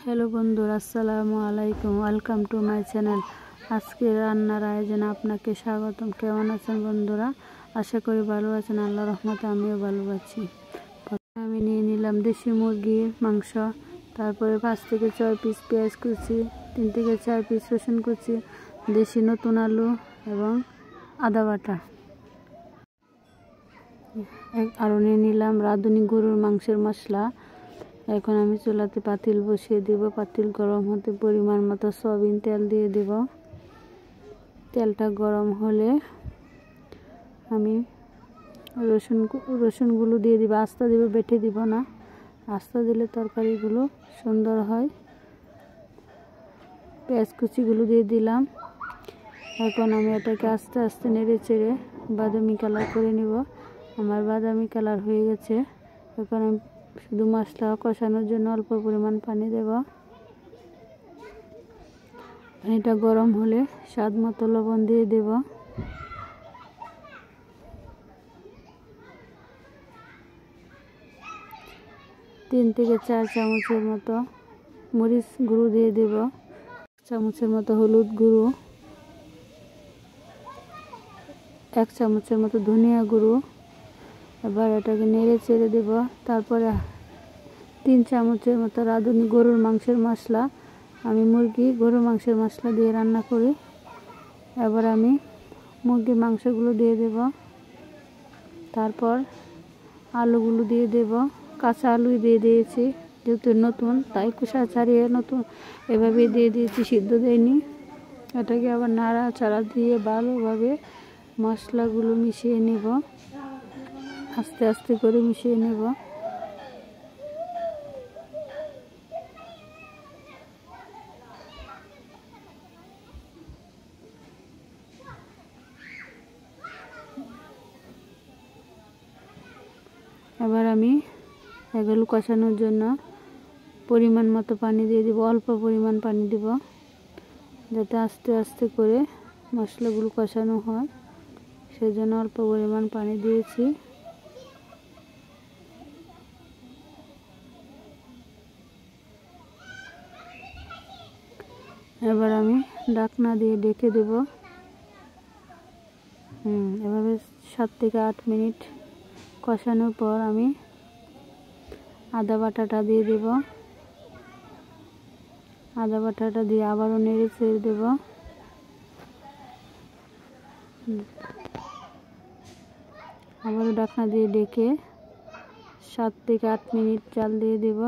Hello বন্ধুরা, আসসালামু আলাইকুম। Welcome to my channel. আজকে রান্নার আয়োজনে আপনাকে স্বাগতম। কেমন আছেন বন্ধুরা? আশা করি ভালো আছেন। আল্লাহর রহমতে আমিও ভালো আছি। প্রথমে আমি নিয়ে নিলাম দেশি মুরগির মাংস, তারপরে 5 থেকে 6 পিস পেঁয়াজ কুচি, 3 থেকে 4 পিস রসুন কুচি, দেশি নতুন আলু এবং আদা বাটা। আরও নিয়ে নিলাম রাঁধুনি গরুর মাংসের মশলা। এখন আমি চুলাতে পাতিল বসিয়ে দেব। পাতিল গরম হতে পরিমাণ মতো সয়াবিন তেল দিয়ে দেব। তেলটা গরম হলে আমি রসুনগুলো দিয়ে দিব। আস্তা দিব, বেটে দিব না। আস্তা দিলে তরকারিগুলো সুন্দর হয়। পেঁয়াজ কুচিগুলো দিয়ে দিলাম। এখন আমি এটাকে আস্তে আস্তে নেড়ে চেড়ে বাদামি কালার করে নিব। আমার বাদামি কালার হয়ে গেছে। এখন আমি শুধু মশলা কষানোর জন্য অল্প পরিমাণ পানি দেব। পানিটা গরম হলে স্বাদ মতো লবণ দিয়ে দেব। তিন থেকে 4 চামচের মতো মরিচ গুঁড়ো দিয়ে দেব। 1 চামচের মতো হলুদ গুঁড়ো, 1 চামচের মতো ধনিয়া গুঁড়ো। এবার এটাকে নেড়ে চেড়ে দেব। তারপরে 3 চামচের মতো রাঁধুনি গরুর মাংসের মশলা। আমি গরুর মাংসের মশলা দিয়ে রান্না করি। এবার আমি মুরগির মাংসগুলো দিয়ে দেব। তারপর আলুগুলো দিয়ে দেব। কাঁচা আলু দিয়ে দিয়েছি, যেহেতু নতুন তাই খোসা ছাড়িয়ে নতুন এভাবে দিয়ে দিয়েছি, সিদ্ধ দেয়নি। এটাকে আবার নাড়াচাড়া দিয়ে ভালোভাবে মশলাগুলো মিশিয়ে নেব। আস্তে আস্তে করে মিশিয়ে নেব। এবার আমি এগুলো কষানোর জন্য পরিমাণ মতো পানি দিয়ে দিব। অল্প পরিমাণ পানি দিব, যাতে আস্তে আস্তে করে মশলাগুলো কষানো হয়, সেজন্য অল্প পরিমাণ পানি দিয়েছি। এবার আমি ঢাকনা দিয়ে ঢেকে দেব। এভাবে 7 থেকে 8 মিনিট কষানোর পর আমি আদা বাটাটা দিয়ে দেব। আদা বাটাটা দিয়ে আবারও নেড়ে চেড়ে দেব। আবারও ঢাকনা দিয়ে ঢেকে 7 থেকে 8 মিনিট জাল দিয়ে দেব।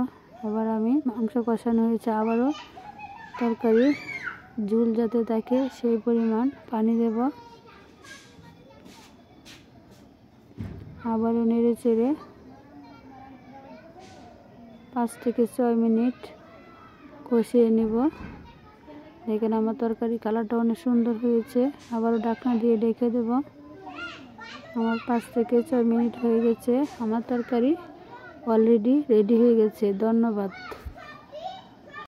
এবার আমি মাংস কষানো হয়েছে, আবারও তরকারি ঝোল যাতে থাকে সেই পরিমাণ পানি দেব। আবারও নেড়ে চেড়ে 5 থেকে 6 মিনিট কষিয়ে নেব। দেখেন আমার তরকারি কালারটা অনেক সুন্দর হয়েছে। আবারও ঢাকনা দিয়ে ঢেকে দেব। আমার 5 থেকে 6 মিনিট হয়ে গেছে। আমার তরকারি অলরেডি রেডি হয়ে গেছে। ধন্যবাদ।